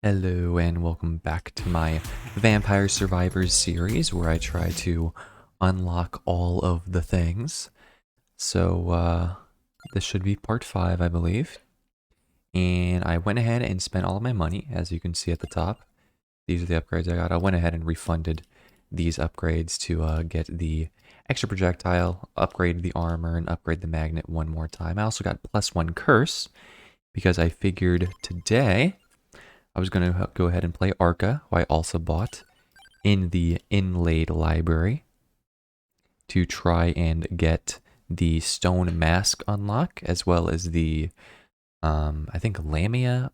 Hello and welcome back to my Vampire Survivors series where I try to unlock all of the things. This should be part 5, I believe. And I went ahead and spent all of my money, as you can see at the top. These are the upgrades I got. I went ahead and refunded these upgrades to get the extra projectile, upgrade the armor, and upgrade the magnet one more time. I also got +1 curse because I figured today I was going to go ahead and play Arca, who I also bought in the inlaid library to try and get the stone mask unlock, as well as the, I think, Lamia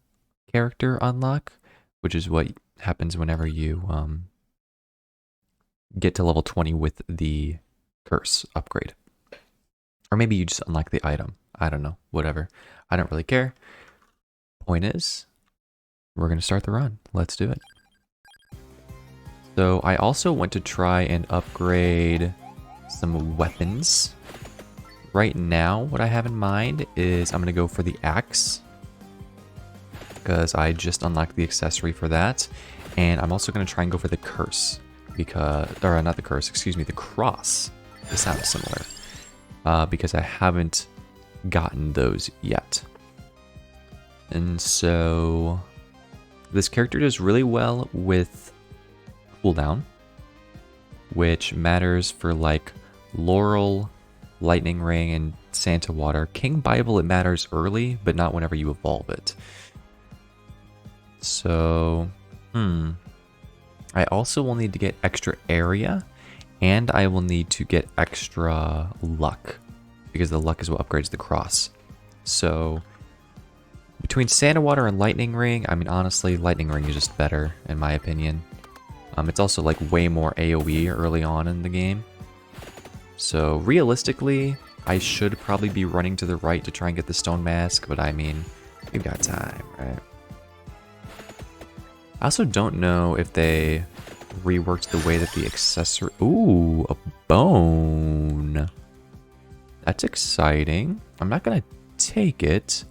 character unlock, which is what happens whenever you get to level 20 with the curse upgrade. Or maybe you just unlock the item. I don't know, whatever. I don't really care. Point is, we're going to start the run. Let's do it. So I also went to try and upgrade some weapons. Right now, what I have in mind is I'm going to go for the axe, because I just unlocked the accessory for that. And I'm also going to try and go for the curse, because, or not the curse, excuse me, the cross. They sound similar, because I haven't gotten those yet. And so this character does really well with cooldown, which matters for like Laurel, Lightning Ring, and Santa Water. King Bible, it matters early, but not whenever you evolve it. So, I also will need to get extra area, and I will need to get extra luck, because the luck is what upgrades the cross. So between Santa Water and Lightning Ring, I mean, honestly, Lightning Ring is just better, in my opinion. It's also, like, way more AoE early on in the game. So, realistically, I should probably be running to the right to try and get the Stone Mask, but I mean, we've got time, right? I also don't know if they reworked the way that the accessory... Ooh, a bone! That's exciting. I'm not gonna take it.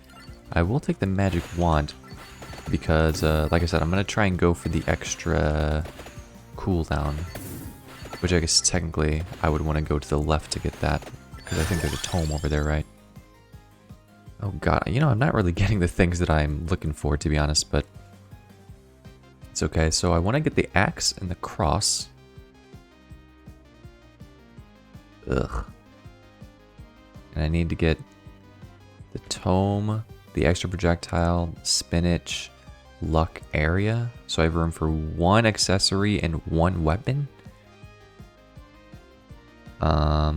I will take the magic wand because, like I said, I'm going to try and go for the extra cooldown, which I guess technically I would want to go to the left to get that, because I think there's a tome over there, right? Oh god, you know, I'm not really getting the things that I'm looking for, to be honest, but it's okay. So I want to get the axe and the cross. Ugh. And I need to get the tome, the extra projectile, spinach, luck area. So I have room for 1 accessory and 1 weapon. I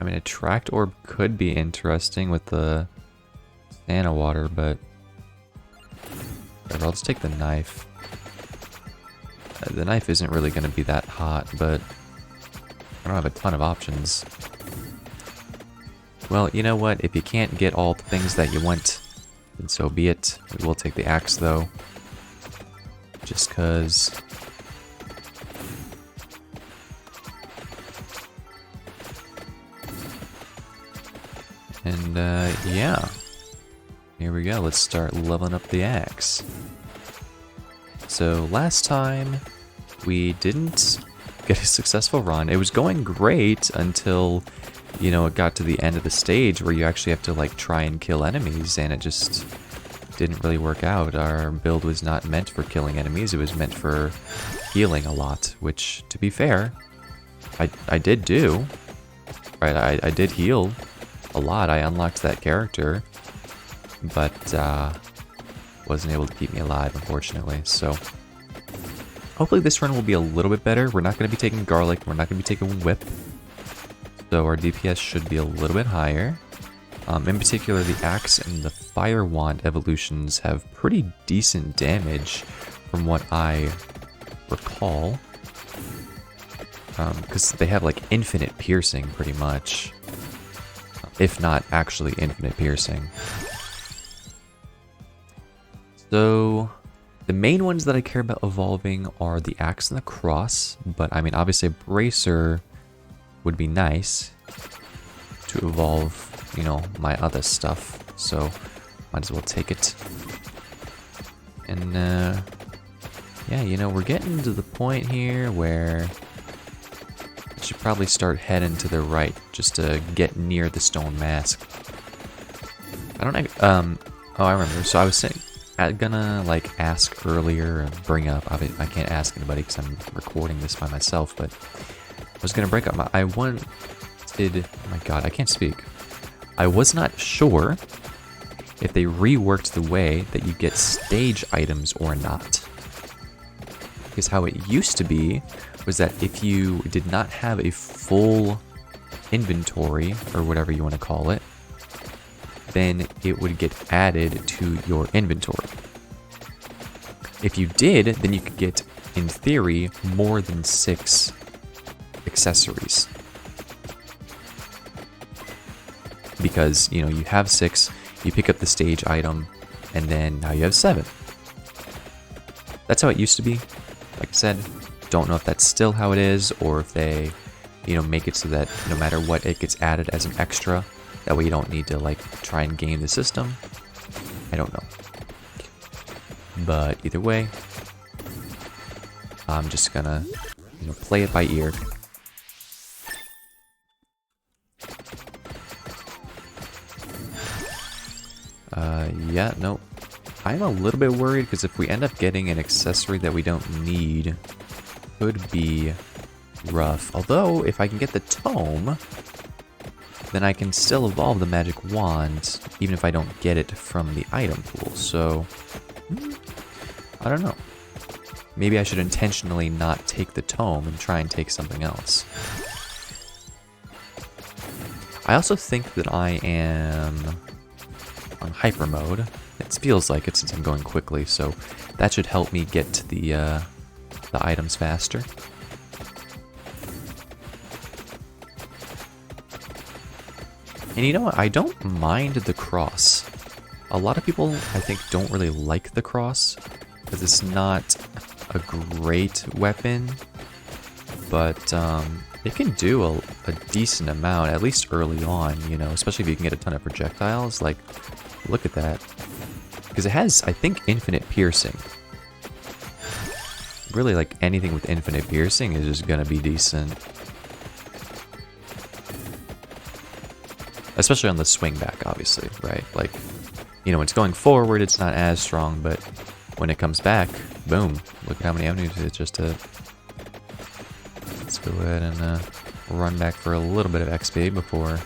mean, a tracked orb could be interesting with the Santa Water, but whatever, I'll just take the knife. The knife isn't really going to be that hot, but I don't have a ton of options. Well, you know what? If you can't get all the things that you want, then so be it. We will take the axe, though. Just because... And, yeah. Here we go. Let's start leveling up the axe. So, last time, we didn't get a successful run. It was going great until... you know, it got to the end of the stage where you actually have to, like, try and kill enemies, and it just didn't really work out. Our build was not meant for killing enemies, it was meant for healing a lot, which, to be fair, I did do. Right, I did heal a lot. I unlocked that character, but wasn't able to keep me alive, unfortunately, so... hopefully this run will be a little bit better. We're not going to be taking garlic, we're not going to be taking whip. So our DPS should be a little bit higher. In particular, the axe and the fire wand evolutions have pretty decent damage from what I recall. Because they have like infinite piercing pretty much. If not actually infinite piercing. So the main ones that I care about evolving are the axe and the cross. But I mean, obviously a bracer would be nice to evolve, you know, my other stuff, so might as well take it. And yeah, you know, we're getting to the point here where we should probably start heading to the right just to get near the stone mask. I don't oh, I remember. So I was saying, I'm gonna like ask earlier and bring up, I can't ask anybody because I'm recording this by myself, but I was gonna break up I wanted, oh my god, I can't speak. I was not sure if they reworked the way that you get stage items or not. Because how it used to be was that if you did not have a full inventory, or whatever you want to call it, then it would get added to your inventory. If you did, then you could get, in theory, more than 6 accessories. Because, you know, you have 6, you pick up the stage item, and then now you have 7. That's how it used to be. Like I said, don't know if that's still how it is, or if they, you know, make it so that no matter what, it gets added as an extra. That way you don't need to, like, try and game the system. I don't know. But either way, I'm just gonna, you know, play it by ear. Yeah, no. I'm a little bit worried because if we end up getting an accessory that we don't need, could be rough. Although, if I can get the tome, then I can still evolve the magic wand, even if I don't get it from the item pool. So, I don't know. Maybe I should intentionally not take the tome and try and take something else. I also think that I am on hyper mode. It feels like it since I'm going quickly, so that should help me get to the items faster. And you know what? I don't mind the cross. A lot of people, I think, don't really like the cross because it's not a great weapon, but it can do a decent amount, at least early on, you know, especially if you can get a ton of projectiles. Like, look at that. Because it has, I think, infinite piercing. Really, like, anything with infinite piercing is just gonna be decent. Especially on the swing back, obviously, right? Like, you know, when it's going forward, it's not as strong, but when it comes back, boom. Look at how many avenues it's just to... Let's go ahead and run back for a little bit of XP before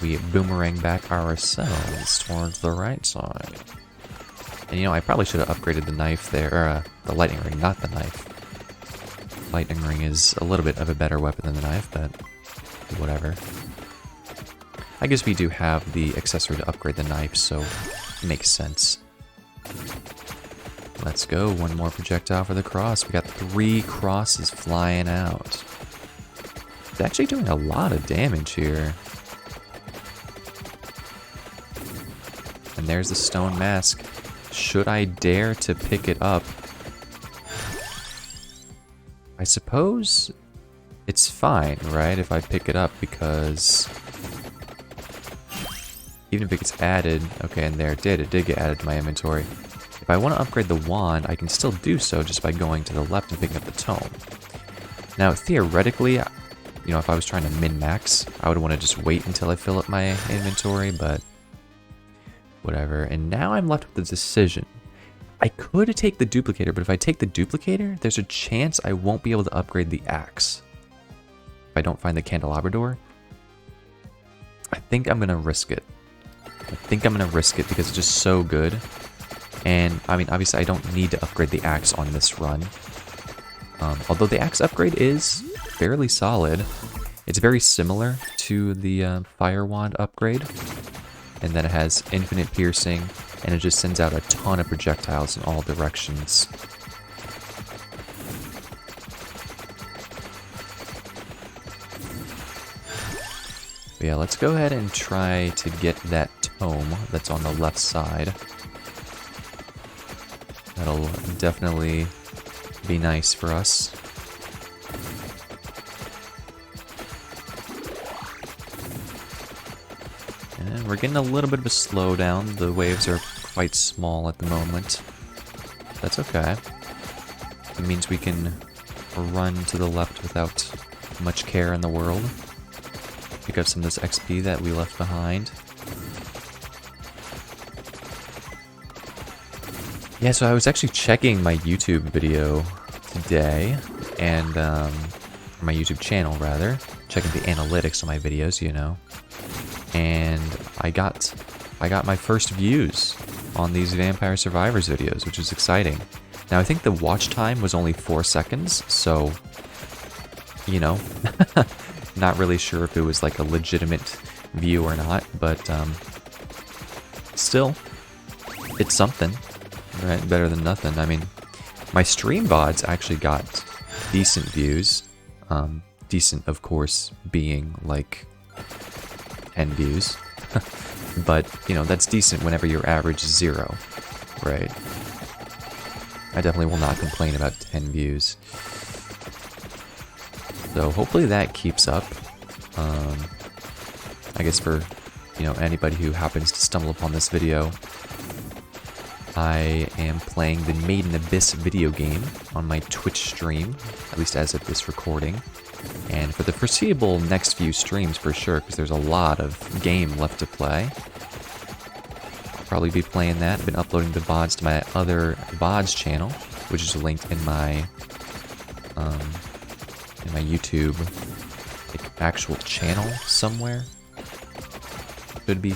we boomerang back ourselves towards the right side. And you know, I probably should have upgraded the knife there, or the lightning ring, not the knife. Lightning ring is a little bit of a better weapon than the knife, but whatever. I guess we do have the accessory to upgrade the knife, so it makes sense. Let's go, one more projectile for the cross. We got 3 crosses flying out. It's actually doing a lot of damage here. And there's the stone mask. Should I dare to pick it up? I suppose it's fine, right, if I pick it up, because even if it gets added, okay, and there it did get added to my inventory. If I want to upgrade the wand, I can still do so just by going to the left and picking up the tome. Now, theoretically, you know, if I was trying to min-max, I would want to just wait until I fill up my inventory, but whatever. And now I'm left with the decision. I could take the duplicator, but if I take the duplicator, there's a chance I won't be able to upgrade the axe. If I don't find the candelabra door, I think I'm going to risk it. I think I'm going to risk it because it's just so good. And, I mean, obviously I don't need to upgrade the axe on this run. Although the axe upgrade is fairly solid. It's very similar to the fire wand upgrade. And then it has infinite piercing, and it just sends out a ton of projectiles in all directions. But yeah, let's go ahead and try to get that tome that's on the left side. That'll definitely be nice for us. And we're getting a little bit of a slowdown. The waves are quite small at the moment. That's okay. It means we can run to the left without much care in the world. Pick up some of this XP that we left behind. Yeah, so I was actually checking my YouTube video today, and my YouTube channel rather, checking the analytics on my videos, you know, and I got my first views on these Vampire Survivors videos, which is exciting. Now I think the watch time was only 4 seconds, so you know, not really sure if it was like a legitimate view or not, but still, it's something. Right, better than nothing. I mean, my stream VODs actually got decent views. Decent, of course, being like 10 views. But, you know, that's decent whenever your average is 0, right? I definitely will not complain about 10 views. So hopefully that keeps up. I guess for, you know, anybody who happens to stumble upon this video, I am playing the Made in Abyss video game on my Twitch stream, at least as of this recording. And for the foreseeable next few streams for sure, because there's a lot of game left to play. I'll probably be playing that. I've been uploading the VODs to my other VODs channel, which is linked in my YouTube like, actual channel somewhere. Should be.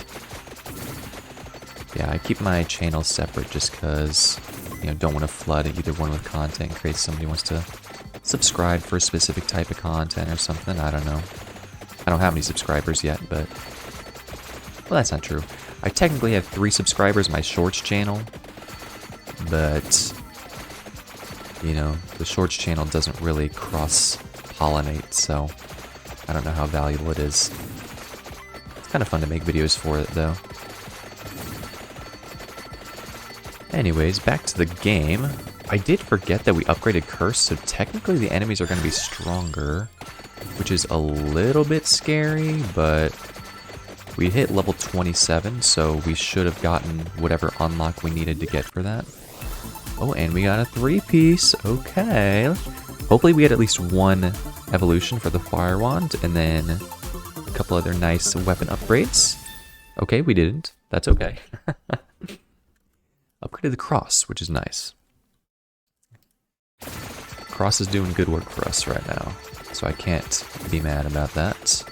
Yeah, I keep my channel separate just because, you know, don't want to flood either one with content in case somebody wants to subscribe for a specific type of content or something. I don't know. I don't have any subscribers yet, but... Well, that's not true. I technically have 3 subscribers on my Shorts channel, but... You know, the Shorts channel doesn't really cross-pollinate, so... I don't know how valuable it is. It's kind of fun to make videos for it, though. Anyways, back to the game. I did forget that we upgraded Curse, so technically the enemies are going to be stronger, which is a little bit scary, but we hit level 27, so we should have gotten whatever unlock we needed to get for that. Oh, and we got a 3-piece. Okay. Hopefully we get at least 1 evolution for the Fire Wand, and then a couple other nice weapon upgrades. Okay, we didn't. That's okay. Upgraded the Cross, which is nice. Cross is doing good work for us right now, so I can't be mad about that.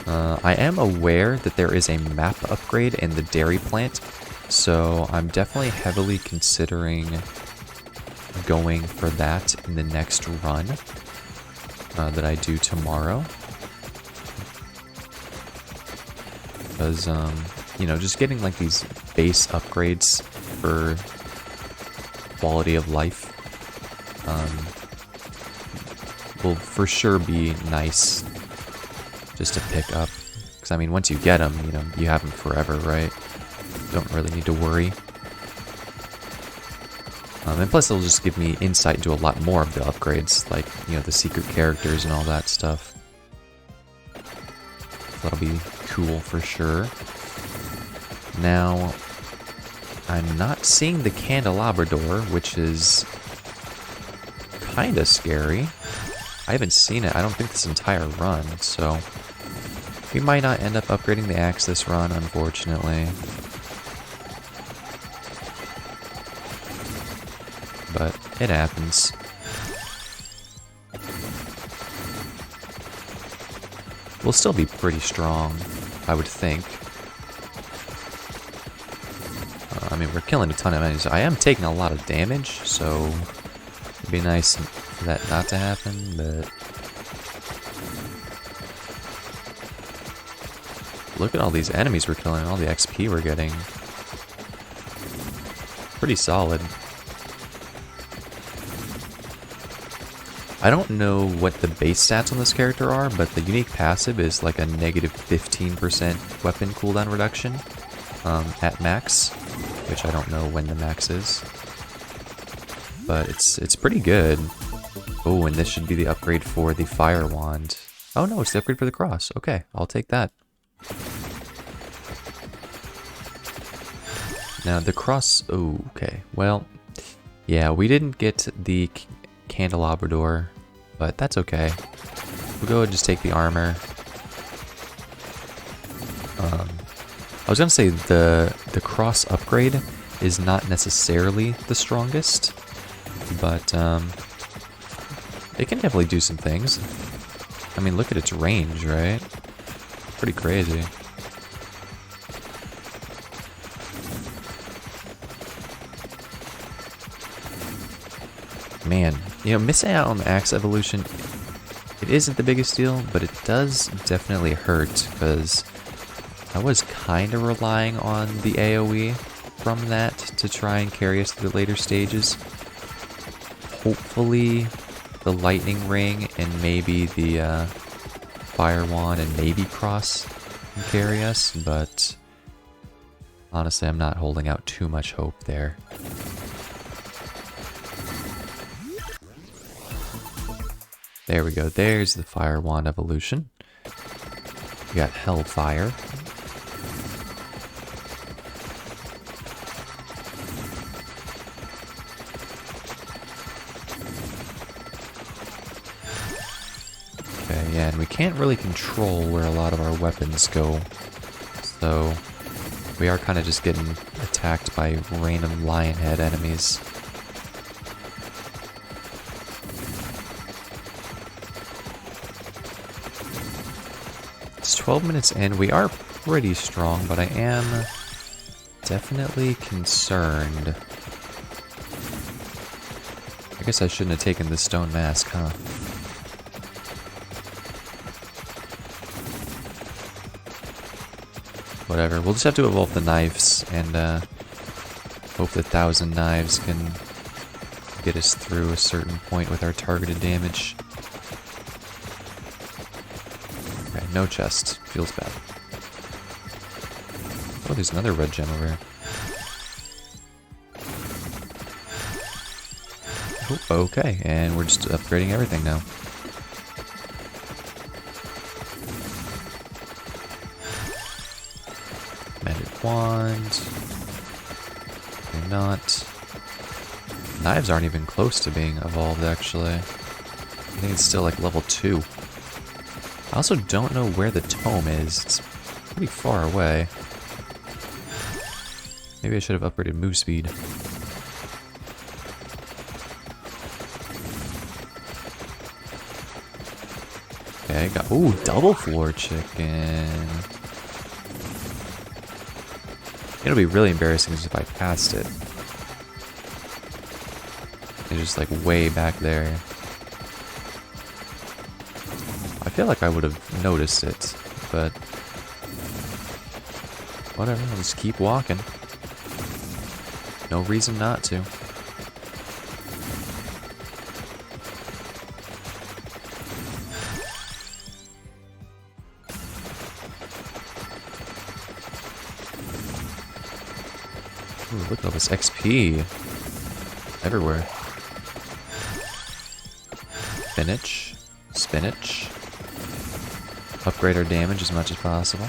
I am aware that there is a map upgrade in the dairy plant, so I'm definitely heavily considering going for that in the next run that I do tomorrow. Because, you know, just getting like these base upgrades for quality of life will for sure be nice just to pick up. Because, I mean, once you get them, you know, you have them forever, right? Don't really need to worry. And plus, it'll just give me insight into a lot more of the upgrades, like, you know, the secret characters and all that stuff. That'll be cool for sure. Now, I'm not seeing the candelabra door, which is kind of scary. I haven't seen it, I don't think, this entire run, so we might not end up upgrading the axe this run, unfortunately. But it happens. We'll still be pretty strong, I would think. I mean, we're killing a ton of enemies. I am taking a lot of damage, so it'd be nice for that not to happen, but... Look at all these enemies we're killing, all the XP we're getting. Pretty solid. I don't know what the base stats on this character are, but the unique passive is like a negative 15% weapon cooldown reduction at max, which I don't know when the max is. But it's pretty good. Oh, and this should be the upgrade for the Fire Wand. Oh no, it's the upgrade for the Cross. Okay, I'll take that. Now the cross... Oh, okay. Well, yeah, we didn't get the candelabra door, but that's okay. We'll go ahead and just take the armor. I was gonna say the cross upgrade is not necessarily the strongest, but it can definitely do some things. I mean, look at its range, right? Pretty crazy. Man, you know, missing out on the axe evolution, it isn't the biggest deal, but it does definitely hurt, because I was kind of relying on the AoE from that to try and carry us through the later stages. Hopefully the lightning ring and maybe the fire wand and maybe cross can carry us, but honestly I'm not holding out too much hope there. There we go, there's the fire wand evolution. We got hellfire. Okay, yeah, and we can't really control where a lot of our weapons go, so we are kind of just getting attacked by random lion head enemies. It's 12 minutes in. We are pretty strong, but I am definitely concerned. I guess I shouldn't have taken the stone mask, huh? Whatever, we'll just have to evolve the knives and hope that 1,000 knives can get us through a certain point with our targeted damage. Okay, no chest. Feels bad. Oh, there's another red gem over here. Oh, okay, and we're just upgrading everything now. Magic wand. They're not. Knives aren't even close to being evolved, actually. I think it's still like level 2. I also don't know where the tome is. It's pretty far away. Maybe I should have upgraded move speed. Okay, got... Ooh, double floor chicken. It'll be really embarrassing if I passed it. It's just like way back there. I feel like I would have noticed it, but whatever, I'll just keep walking. No reason not to. Ooh, look at all this XP everywhere. Spinach. Spinach. Upgrade our damage as much as possible.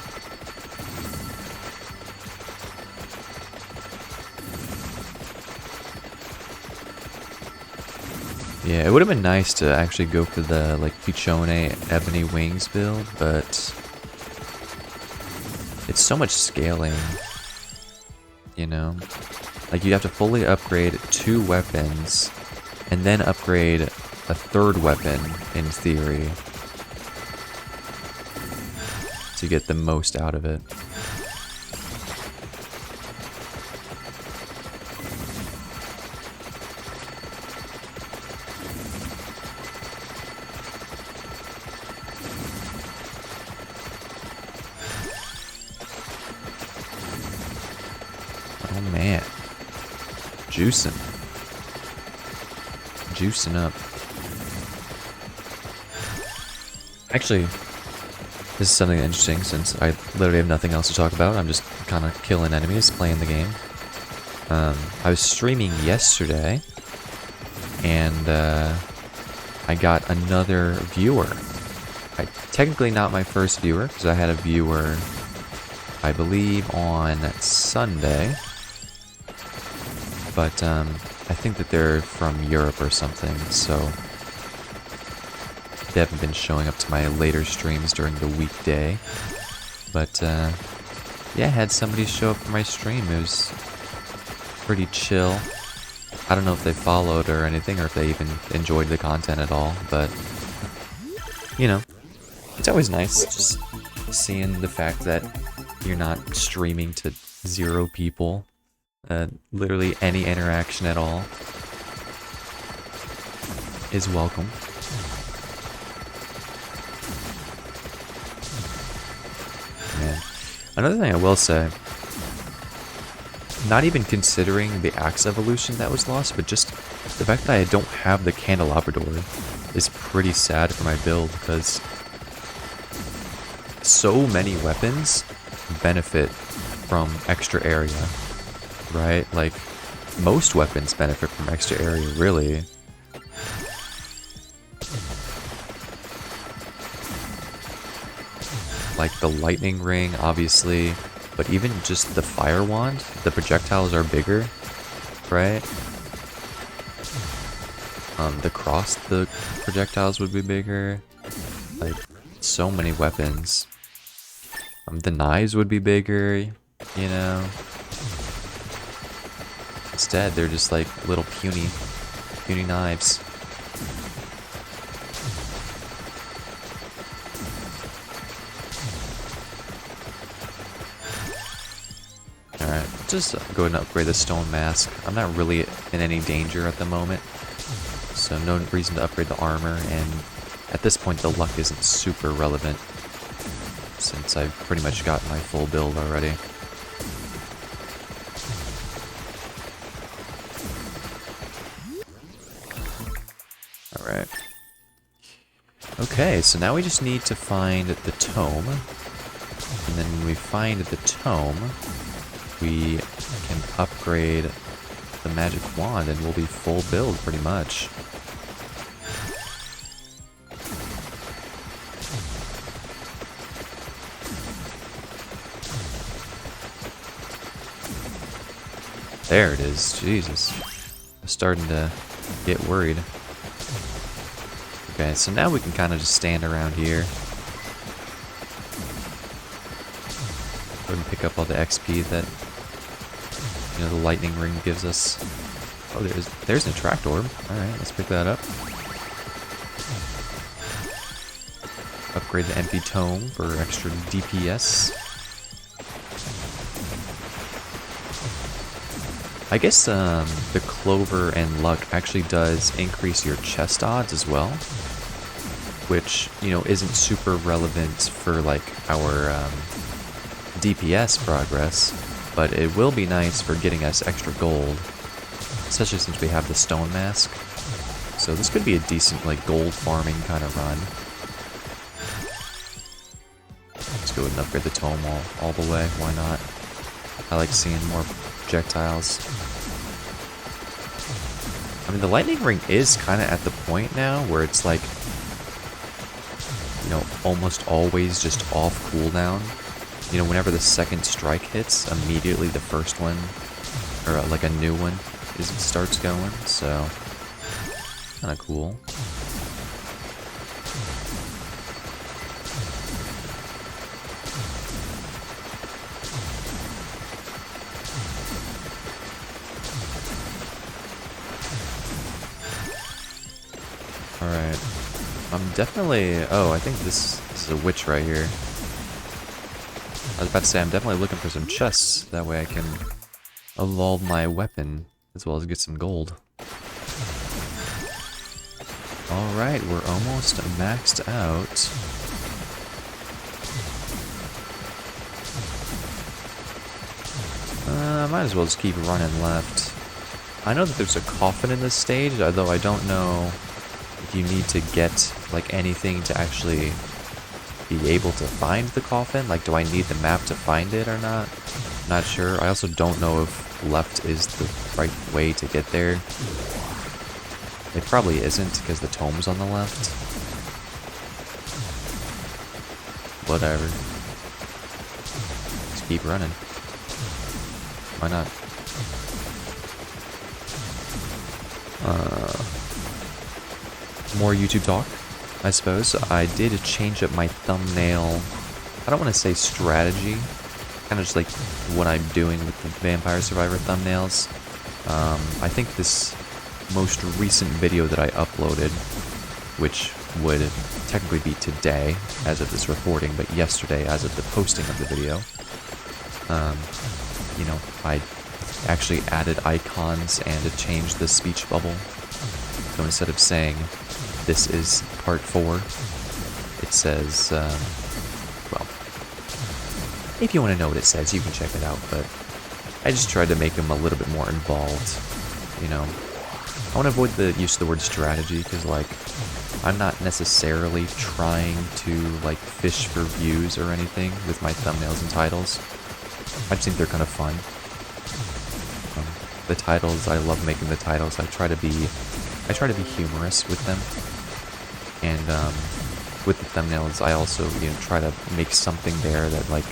Yeah, it would have been nice to actually go for the like Pichone Ebony Wings build, but it's so much scaling, you know? Like you have to fully upgrade 2 weapons and then upgrade a 3rd weapon in theory to get the most out of it. Oh man. Juicing. Juicing up. Actually, this is something interesting since I literally have nothing else to talk about. I'm just kind of killing enemies, playing the game. I was streaming yesterday, and I got another viewer. Technically not my first viewer, because I had a viewer, I believe, on Sunday. but I think that they're from Europe or something, so they haven't been showing up to my later streams during the weekday. But yeah, I had somebody show up for my stream. It was pretty chill. I don't know if they followed or anything, or if they even enjoyed the content at all, but you know, it's always nice just seeing the fact that you're not streaming to 0 people. Literally any interaction at all is welcome. Man. Another thing I will say, not even considering the axe evolution that was lost, but just the fact that I don't have the candelabrador is pretty sad for my build, because so many weapons benefit from extra area, right? Like, most weapons benefit from extra area, really. Like the lightning ring, obviously, but even just the fire wand, the projectiles are bigger, right? The cross, the projectiles would be bigger. Like, so many weapons. The knives would be bigger, you know. Instead, they're just like little puny knives. Alright, just go ahead and upgrade the stone mask. I'm not really in any danger at the moment, so no reason to upgrade the armor, and at this point the luck isn't super relevant, since I've pretty much got my full build already. Alright. Okay, so now we just need to find the tome, and then when we find the tome, we can upgrade the magic wand and we'll be full build pretty much. There it is. Jesus. I'm starting to get worried. Okay, so now we can kind of just stand around here. Go ahead and pick up all the XP that, you know, the lightning ring gives us. Oh, there's an attract orb. Alright, let's pick that up. Upgrade the empty tome for extra DPS. I guess the clover and luck actually does increase your chest odds as well, which, you know, isn't super relevant for like our DPS progress, but it will be nice for getting us extra gold, especially since we have the stone mask. So this could be a decent like gold farming kind of run. Let's go ahead and upgrade the tome all the way. Why not? I like seeing more projectiles. I mean, the lightning ring is kind of at the point now where it's like, you know, almost always just off cooldown. You know, whenever the second strike hits, immediately the first one, or like a new one, starts going, so kind of cool. Alright. I'm definitely... Oh, I think this is a witch right here. I was about to say, I'm definitely looking for some chests. That way I can evolve my weapon, as well as get some gold. Alright, we're almost maxed out. Might as well just keep running left. I know that there's a coffin in this stage, although I don't know if you need to get like anything to actually be able to find the coffin. Like, do I need the map to find it or not? Not sure. I also don't know if left is the right way to get there. It probably isn't because the tome's on the left. Whatever. Just keep running. Why not? More YouTube talk, I suppose. I did change up my thumbnail. I don't want to say strategy. Kind of just like what I'm doing with the Vampire Survivor thumbnails. I think this most recent video that I uploaded, which would technically be today as of this recording, but yesterday as of the posting of the video, you know, I actually added icons and changed the speech bubble. So instead of saying this is part 4, it says, well, if you want to know what it says, you can check it out, but I just tried to make them a little bit more involved, you know. I want to avoid the use of the word strategy, because, like, I'm not necessarily trying to, like, fish for views or anything with my thumbnails and titles. I just think they're kind of fun. The titles, I love making the titles. I try to be humorous with them. And with the thumbnails, I also, you know, try to make something there that, like,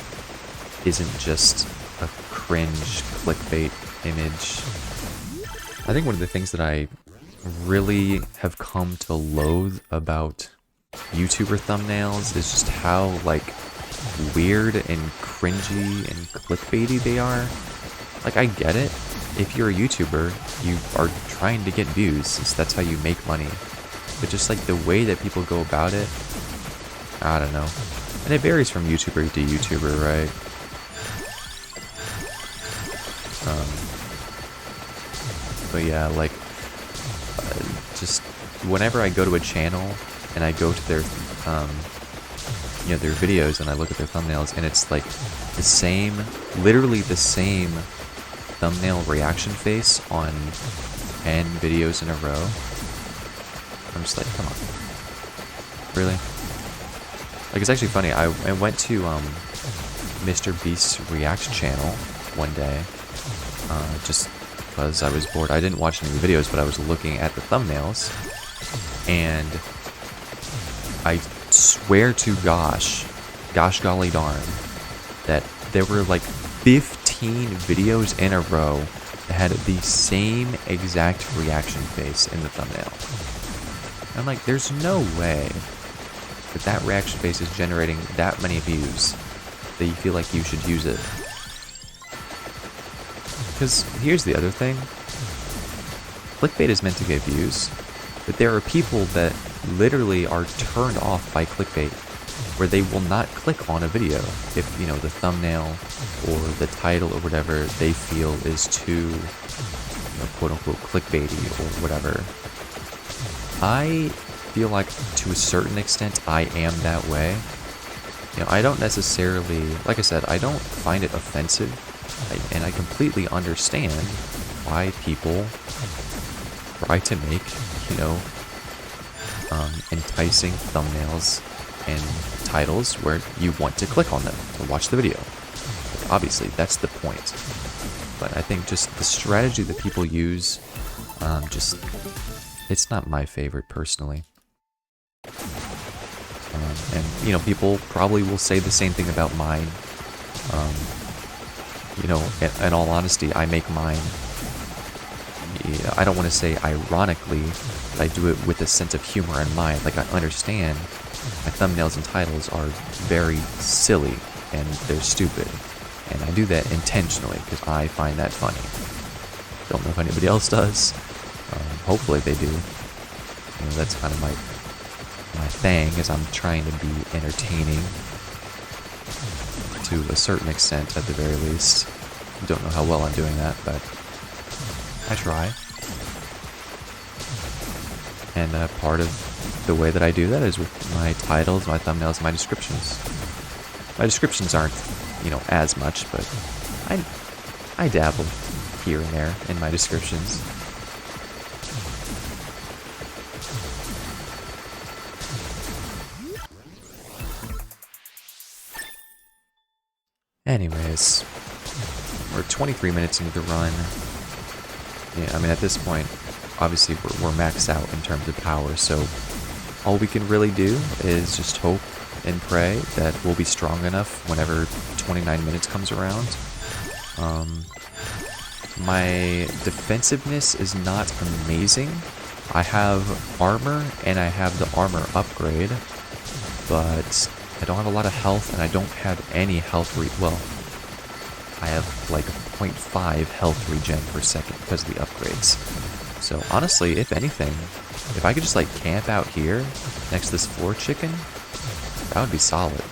isn't just a cringe clickbait image. I think one of the things that I really have come to loathe about YouTuber thumbnails is just how, like, weird and cringy and clickbaity they are. Like, I get it. If you're a YouTuber, you are trying to get views. That's how you make money. But just, like, the way that people go about it, I don't know. And it varies from YouTuber to YouTuber, right? But yeah, like, just whenever I go to a channel and I go to their, you know, their videos and I look at their thumbnails and it's like the same, literally the same thumbnail reaction face on 10 videos in a row, I'm just like, come on. Really? Like, it's actually funny, I went to Mr. Beast's React channel one day, just because I was bored. I didn't watch any of the videos, but I was looking at the thumbnails, and I swear to gosh golly darn, that there were like 15 videos in a row that had the same exact reaction face in the thumbnail. I'm like, there's no way that that reaction face is generating that many views that you feel like you should use it. Because here's the other thing. Clickbait is meant to get views, but there are people that literally are turned off by clickbait, where they will not click on a video if, you know, the thumbnail or the title or whatever they feel is too, you know, quote-unquote clickbaity or whatever. I feel like, to a certain extent, I am that way. You know, I don't necessarily, like I said, I don't find it offensive, and I completely understand why people try to make, you know, enticing thumbnails and titles where you want to click on them to watch the video. Like, obviously, that's the point. But I think just the strategy that people use, just, it's not my favorite personally. And, you know, people probably will say the same thing about mine. You know, in all honesty, I make mine, yeah, I don't want to say ironically, but I do it with a sense of humor in mind. Like, I understand my thumbnails and titles are very silly and they're stupid. And I do that intentionally because I find that funny. Don't know if anybody else does. Hopefully they do. You know, that's kind of my thing, is I'm trying to be entertaining to a certain extent, at the very least. Don't know how well I'm doing that, but I try. And part of the way that I do that is with my titles, my thumbnails, and my descriptions. My descriptions aren't, you know, as much, but I dabble here and there in my descriptions. Anyways, we're 23 minutes into the run. Yeah, I mean, at this point, obviously we're maxed out in terms of power, so all we can really do is just hope and pray that we'll be strong enough whenever 29 minutes comes around. My defensiveness is not amazing. I have armor, and I have the armor upgrade, but I don't have a lot of health, and I don't have any health well, I have like 0.5 health regen per second because of the upgrades. So honestly, if anything, if I could just like camp out here next to this floor chicken, that would be solid.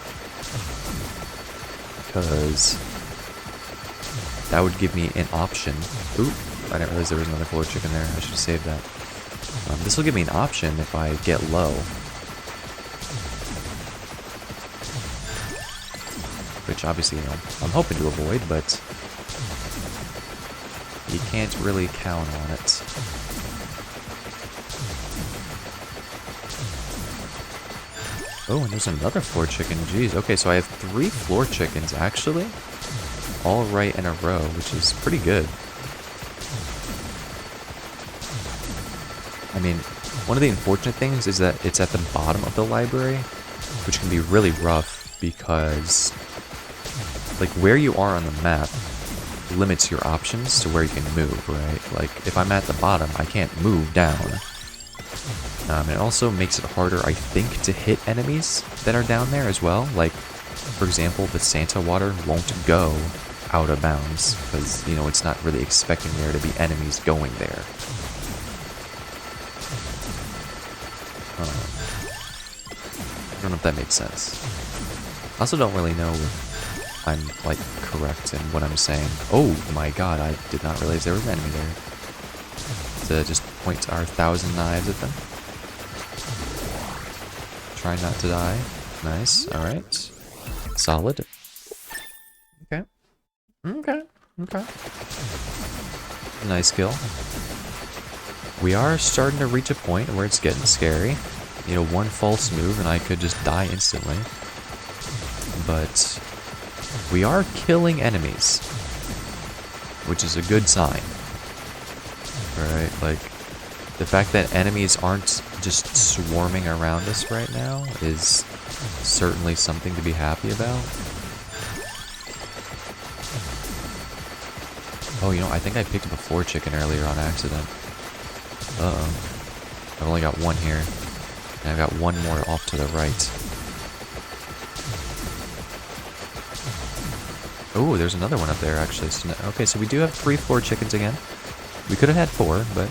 Because that would give me an option. Oop, I didn't realize there was another floor chicken there. I should have saved that. This will give me an option if I get low. Which obviously, you know, I'm hoping to avoid, but you can't really count on it. Oh, and there's another floor chicken. Jeez. Okay, so I have 3 floor chickens, actually. All right in a row, which is pretty good. I mean, one of the unfortunate things is that it's at the bottom of the library, which can be really rough because, like, where you are on the map limits your options to where you can move, right? Like, if I'm at the bottom, I can't move down. It also makes it harder, I think, to hit enemies that are down there as well. Like, for example, the Santa water won't go out of bounds because, you know, it's not really expecting there to be enemies going there. I don't know if that makes sense. I also don't really know if I'm, like, correct in what I'm saying. Oh my god, I did not realize there was an enemy there. To just point our 1,000 knives at them. Try not to die. Nice, alright. Solid. Okay. Okay. Okay. Nice kill. We are starting to reach a point where it's getting scary. You know, one false move and I could just die instantly. But we are killing enemies, which is a good sign. Right? Like, the fact that enemies aren't just swarming around us right now is certainly something to be happy about. Oh, you know, I think I picked up a floor chicken earlier on accident. Uh-oh. I've only got one here. And I've got one more off to the right. Oh, there's another one up there, actually. So, okay, so we do have 3 floor chickens again. We could have had 4, but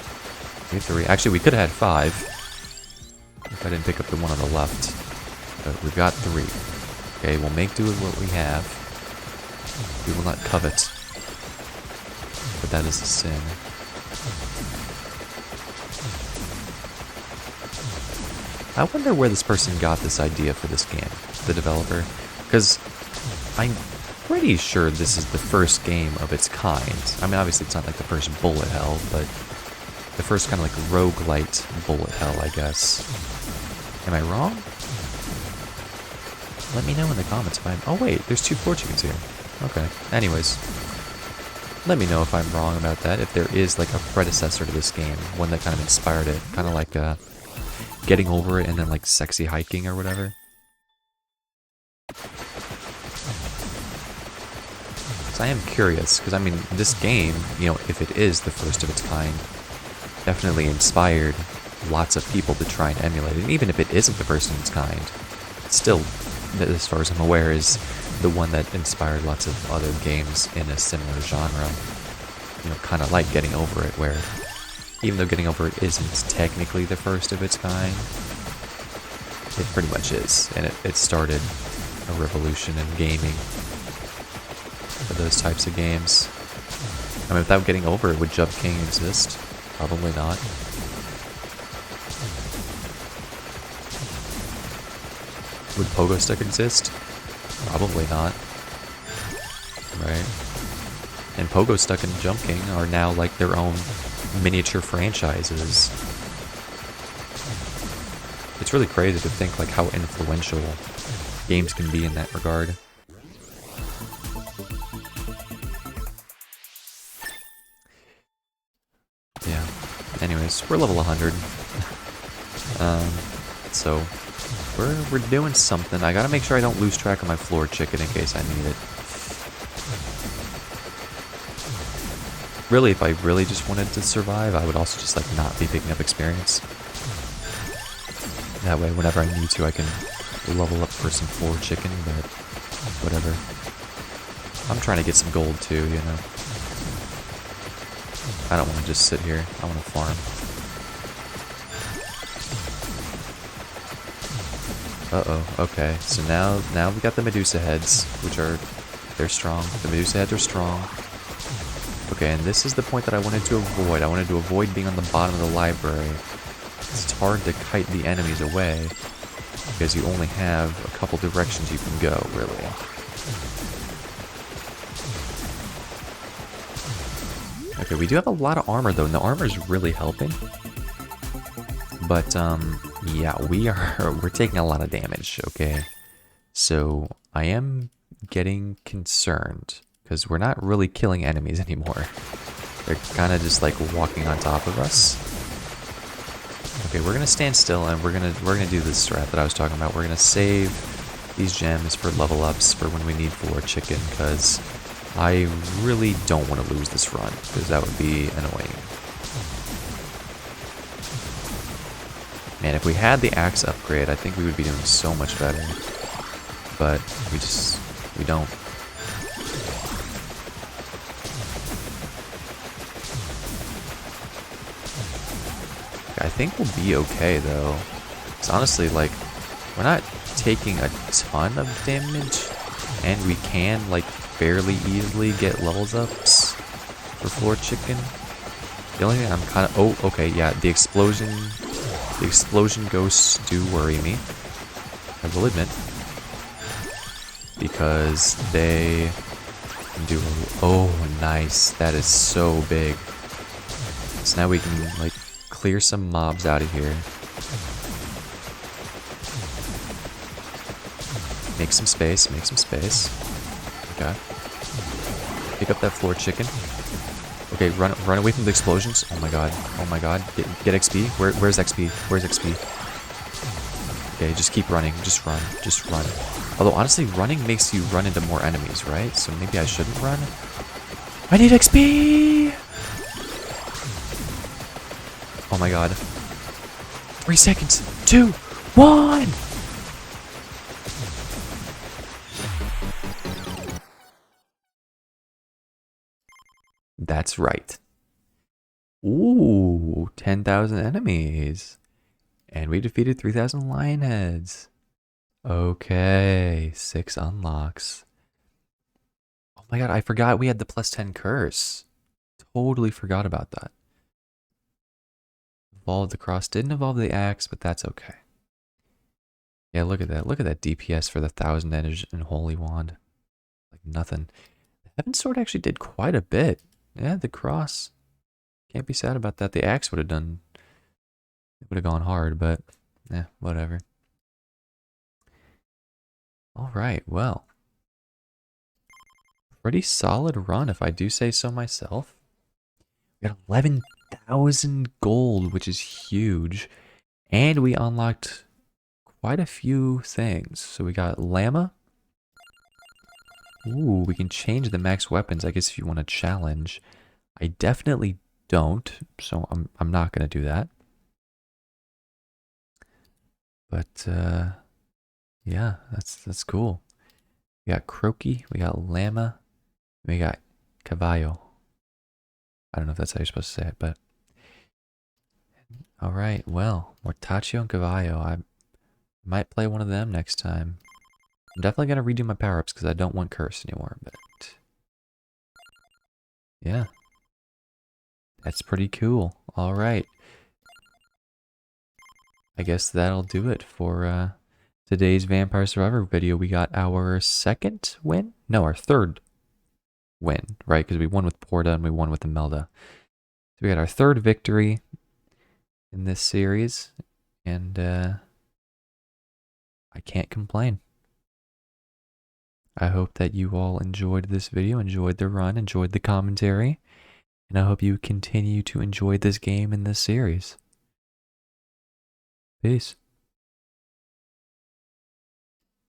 we have 3. Actually, we could have had 5. If I didn't pick up the one on the left. But we've got 3. Okay, we'll make do with what we have. We will not covet. But that is a sin. I wonder where this person got this idea for this game, the developer. Because I'm pretty sure this is the first game of its kind. I mean, obviously it's not like the first bullet hell, but the first kind of like roguelite bullet hell, I guess. Am I wrong? Let me know in the comments if I'm... Oh wait, there's 2 floor chickens here. Okay, anyways. Let me know if I'm wrong about that, if there is like a predecessor to this game, one that kind of inspired it, kind of like Getting Over It and then like Sexy Hiking or whatever. So I am curious, because I mean, this game, you know, if it is the first of its kind, definitely inspired lots of people to try and emulate it. And even if it isn't the first of its kind, it's still, as far as I'm aware, is the one that inspired lots of other games in a similar genre. You know, kind of like Getting Over It, where even though Getting Over It isn't technically the first of its kind, it pretty much is. And it started a revolution in gaming for those types of games. I mean, without Getting Over It, would Jump King exist? Probably not. Would Pogo Stick exist? Probably not. Right? And Pogo Stick and Jump King are now like their own miniature franchises. It's really crazy to think like how influential games can be in that regard. Yeah. Anyways, we're level 100. So we're doing something. I gotta make sure I don't lose track of my floor chicken in case I need it. Really, if I really just wanted to survive, I would also just like not be picking up experience. That way, whenever I need to, I can level up for some floor chicken, but whatever. I'm trying to get some gold too, you know. I don't want to just sit here. I want to farm. Uh-oh, okay. So now we got the Medusa heads, which they're strong. The Medusa heads are strong. Okay, and this is the point that I wanted to avoid. I wanted to avoid being on the bottom of the library. It's hard to kite the enemies away, because you only have a couple directions you can go, really. Okay, we do have a lot of armor, though, and the armor is really helping. But, yeah, we're taking a lot of damage, okay? So, I am getting concerned, because we're not really killing enemies anymore. They're kind of just, like, walking on top of us. Okay, we're gonna stand still, and we're gonna do this strat that I was talking about. We're gonna save these gems for level ups for when we need floor chicken, because I really don't want to lose this run, because that would be annoying. Man, if we had the axe upgrade, I think we would be doing so much better. But we don't. I think we'll be okay, though. It's honestly, like, we're not taking a ton of damage, and we can, like, fairly easily get levels ups for floor chicken. The only thing I'm kind of... Oh, okay, yeah, the explosion ghosts do worry me, I will admit. Because they do... Oh, nice. That is so big. So now we can, like, clear some mobs out of here. Make some space, make some space. Okay. Pick up that floor chicken. Okay, run away from the explosions. Oh my god. Oh my god. Get XP. Where's XP? Where's XP? Okay, just keep running. Just run. Just run. Although, honestly, running makes you run into more enemies, right? So maybe I shouldn't run. I need XP! Oh my god. 3 seconds. 2, 1! That's right. Ooh, 10,000 enemies. And we defeated 3,000 lion heads. Okay, 6 unlocks. Oh my god, I forgot we had the +10 curse. Totally forgot about that. Evolved the cross. Didn't evolve the axe, but that's okay. Yeah, look at that. Look at that DPS for the 1,000 damage and Holy Wand. Like nothing. The Heaven Sword actually did quite a bit. Yeah, the cross. Can't be sad about that. The axe would have done... It would have gone hard, but... Eh, whatever. Alright, well. Pretty solid run, if I do say so myself. We got 11,000 gold, which is huge. And we unlocked quite a few things. So we got Llama. Ooh, we can change the max weapons, I guess, if you want to challenge. I definitely don't, so I'm not going to do that. But, yeah, that's cool. We got Croaky, we got Llama, we got Caballo. I don't know if that's how you're supposed to say it, but... Alright, well, Mortaccio and Caballo. I might play one of them next time. I'm definitely going to redo my power-ups because I don't want Curse anymore, but... Yeah. That's pretty cool. Alright. I guess that'll do it for today's Vampire Survivor video. We got our second win? No, our third win, right? Because we won with Porta and we won with Imelda. So we got our third victory in this series, and I can't complain. I hope that you all enjoyed this video, enjoyed the run, enjoyed the commentary, and I hope you continue to enjoy this game in this series. Peace.